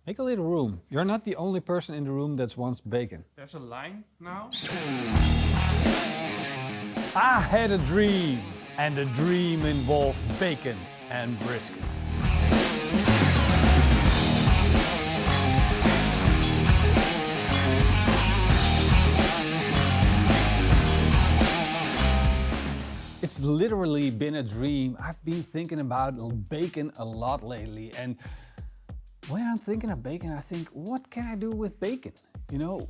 Make a little room. You're not the only person in the room that wants bacon. There's a line now. I had a dream, and the dream involved bacon and brisket. It's literally been a dream. I've been thinking about bacon a lot lately, and when I'm thinking of bacon, I think, what can I do with bacon? You know,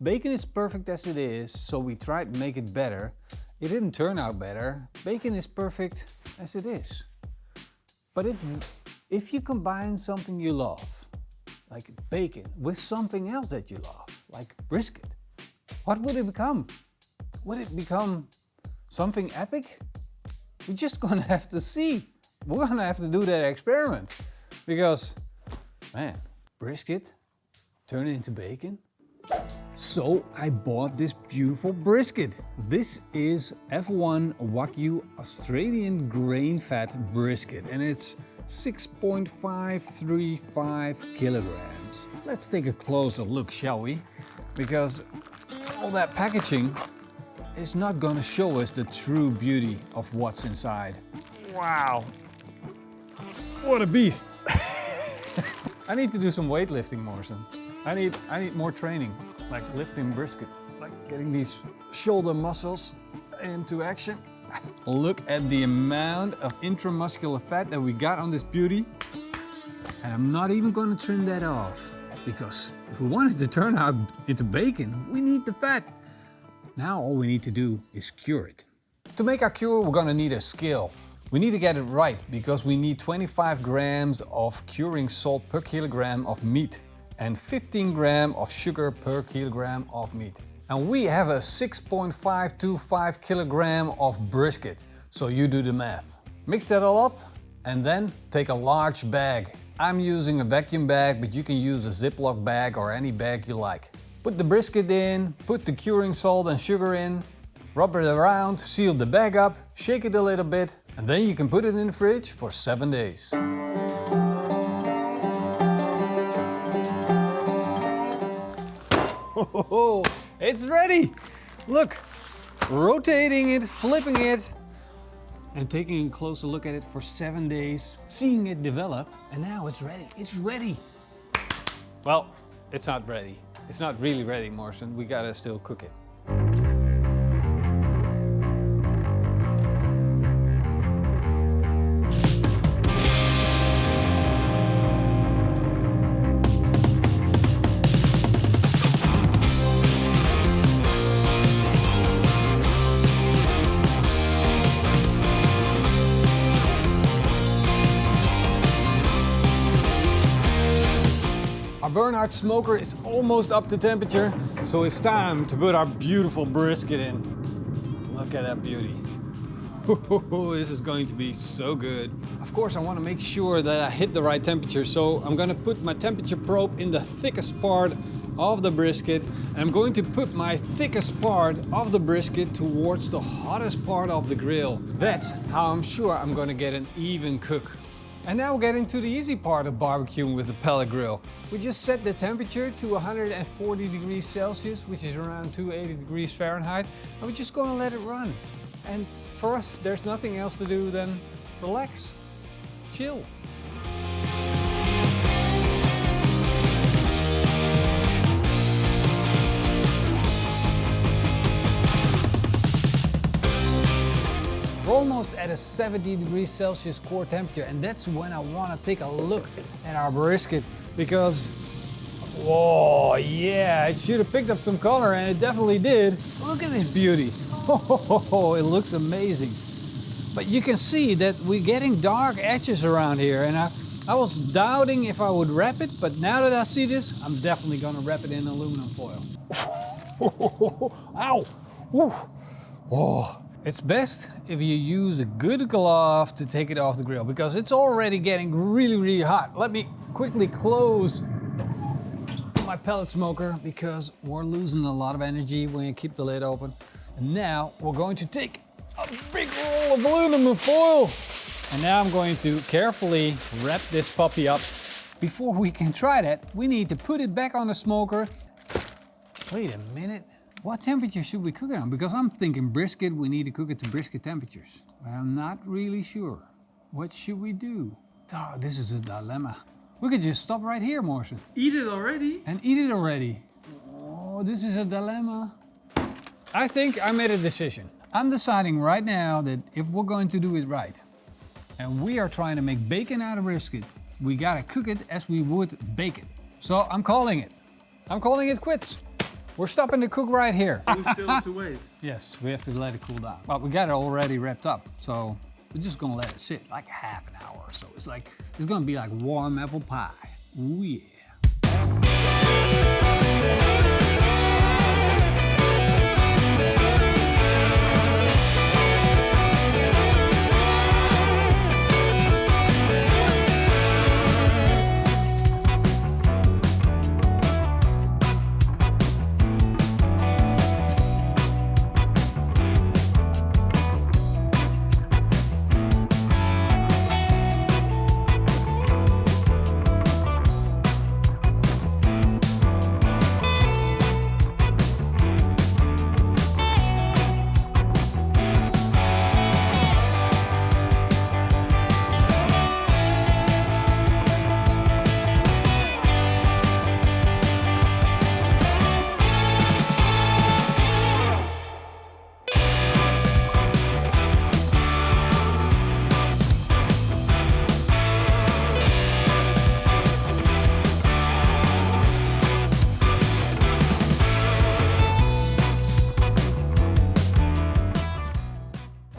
bacon is perfect as it is, so we tried to make it better. It didn't turn out better. Bacon is perfect as it is. But if you combine something you love, like bacon, with something else that you love, like brisket, what would it become? Would it become something epic? We're just gonna have to see. We're gonna have to do that experiment. Because, man, brisket turned into bacon. So I bought this beautiful brisket. This is F1 Wagyu Australian grain-fed brisket, and it's 6.535 kilograms. Let's take a closer look, shall we? Because all that packaging is not gonna show us the true beauty of what's inside. Wow, what a beast. I need to do some weightlifting, Morrison. I need more training, like lifting brisket, like getting these shoulder muscles into action. Look at the amount of intramuscular fat that we got on this beauty. And I'm not even gonna trim that off, because if we want it to turn out into bacon, we need the fat. Now all we need to do is cure it. To make our cure, we're gonna need a scale. We need to get it right, because we need 25 grams of curing salt per kilogram of meat and 15 grams of sugar per kilogram of meat. And we have a 6.525 kilogram of brisket, so you do the math. Mix that all up and then take a large bag. I'm using a vacuum bag, but you can use a Ziploc bag or any bag you like. Put the brisket in, put the curing salt and sugar in, rub it around, seal the bag up, shake it a little bit, and then you can put it in the fridge for 7 days. Oh, it's ready! Look, rotating it, flipping it, and taking a closer look at it for 7 days, seeing it develop, and now it's ready. It's ready! Well, it's not ready. It's not really ready, Morrison. We gotta still cook it. Our Bernhard smoker is almost up to temperature, so it's time to put our beautiful brisket in. Look at that beauty. This is going to be so good. Of course, I want to make sure that I hit the right temperature, so I'm going to put my temperature probe in the thickest part of the brisket. And I'm going to put my thickest part of the brisket towards the hottest part of the grill. That's how I'm sure I'm going to get an even cook. And now we're getting to the easy part of barbecuing with the pellet grill. We just set the temperature to 140 degrees Celsius, which is around 280 degrees Fahrenheit, and we're just going to let it run. And for us, there's nothing else to do than relax, chill. We're almost at a 70 degrees Celsius core temperature, and that's when I want to take a look at our brisket, because, whoa, yeah, it should have picked up some color, and it definitely did. Look at this beauty. Oh, it looks amazing. But you can see that we're getting dark edges around here, and I was doubting if I would wrap it, but now that I see this, I'm definitely gonna wrap it in aluminum foil. Ow! Woo. Oh. It's best if you use a good glove to take it off the grill, because it's already getting really, really hot. Let me quickly close my pellet smoker, because we're losing a lot of energy when you keep the lid open. And now we're going to take a big roll of aluminum foil. And now I'm going to carefully wrap this puppy up before we can try that, we need to put it back on the smoker. Wait a minute. What temperature should we cook it on? Because I'm thinking brisket, we need to cook it to brisket temperatures. But I'm not really sure. What should we do? Oh, this is a dilemma. We could just stop right here, Morrison. Eat it already? And eat it already. Oh, this is a dilemma. I think I made a decision. I'm deciding right now that if we're going to do it right, and we are trying to make bacon out of brisket, we gotta cook it as we would bacon. So I'm calling it. I'm calling it quits. We're stopping the cook right here. We still have to wait. Yes, we have to let it cool down. Well, we got it already wrapped up, so we're just gonna let it sit like half an hour or so. It's gonna be like warm apple pie. Ooh yeah.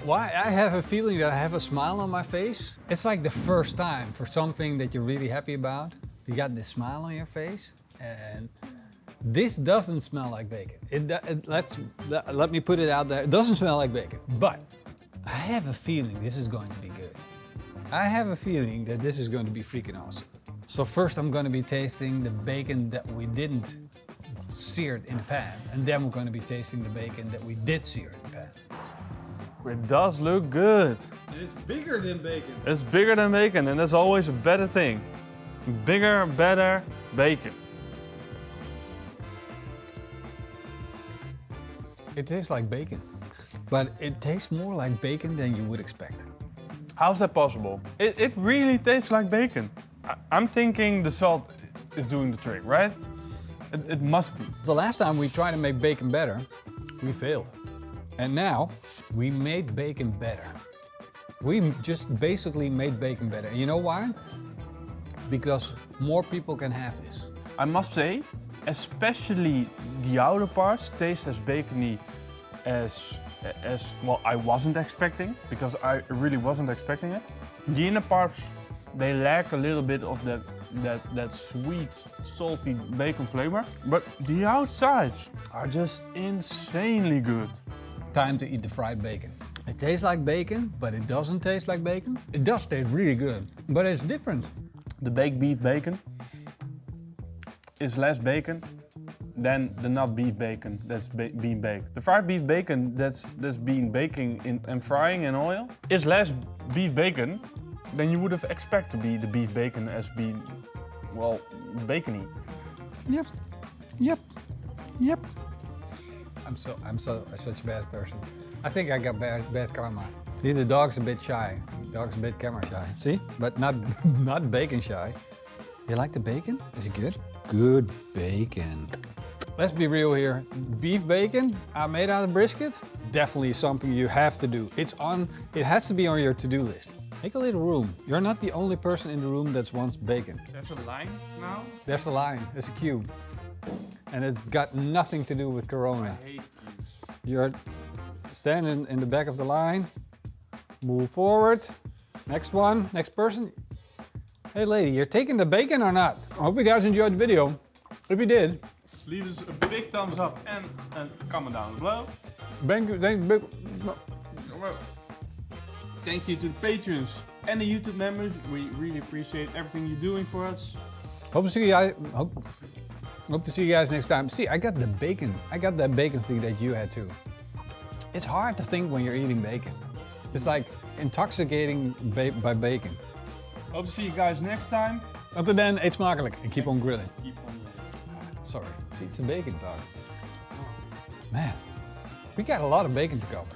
Why? I have a feeling that I have a smile on my face. It's like the first time for something that you're really happy about. You got this smile on your face, and this doesn't smell like bacon. Let me put it out there. It doesn't smell like bacon, but I have a feeling this is going to be good. I have a feeling that this is going to be freaking awesome. So first I'm going to be tasting the bacon that we didn't sear it in the pan, and then we're going to be tasting the bacon that we did sear in the pan. It does look good. And it's bigger than bacon. It's bigger than bacon, and that's always a better thing. Bigger, better bacon. It tastes like bacon, but it tastes more like bacon than you would expect. How's that possible? It really tastes like bacon. I'm thinking the salt is doing the trick, right? It must be. The last time we tried to make bacon better, we failed. And now we made bacon better. We just basically made bacon better. And you know why? Because more people can have this. I must say, especially the outer parts taste as bacony as well, I wasn't expecting, because I really wasn't expecting it. The inner parts, they lack a little bit of that sweet, salty bacon flavor, but the outsides are just insanely good. Time to eat the fried bacon. It tastes like bacon, but it doesn't taste like bacon. It does taste really good, but it's different. The baked beef bacon is less bacon than the not beef bacon that's being baked. The fried beef bacon that's being baking and frying in oil is less beef bacon than you would have expected to be the beef bacon as being, well, bacony. Yep, yep, yep. I'm such a bad person. I think I got bad karma. See, the dog's a bit shy. The dog's a bit camera shy. See, but not bacon shy. You like the bacon? Is it good? Good bacon. Let's be real here. Beef bacon made out of brisket, definitely something you have to do. It has to be on your to-do list. Make a little room. You're not the only person in the room that wants bacon. There's a line now? There's a line, there's a queue. And it's got nothing to do with Corona. I hate queues. You're standing in the back of the line. Move forward. Next one, next person. Hey lady, you're taking the bacon or not? I hope you guys enjoyed the video. If you did, leave us a big thumbs up and a comment down below. Thank you to the patrons and the YouTube members. We really appreciate everything you're doing for us. Hope to see you guys. Hope to see you guys next time. See, I got the bacon. I got that bacon thing that you had too. It's hard to think when you're eating bacon. It's like intoxicating by bacon. Hope to see you guys next time. Until then, eet smakelijk en keep on grilling. Keep on. Sorry, it's the bacon talk. Man, we got a lot of bacon to cover.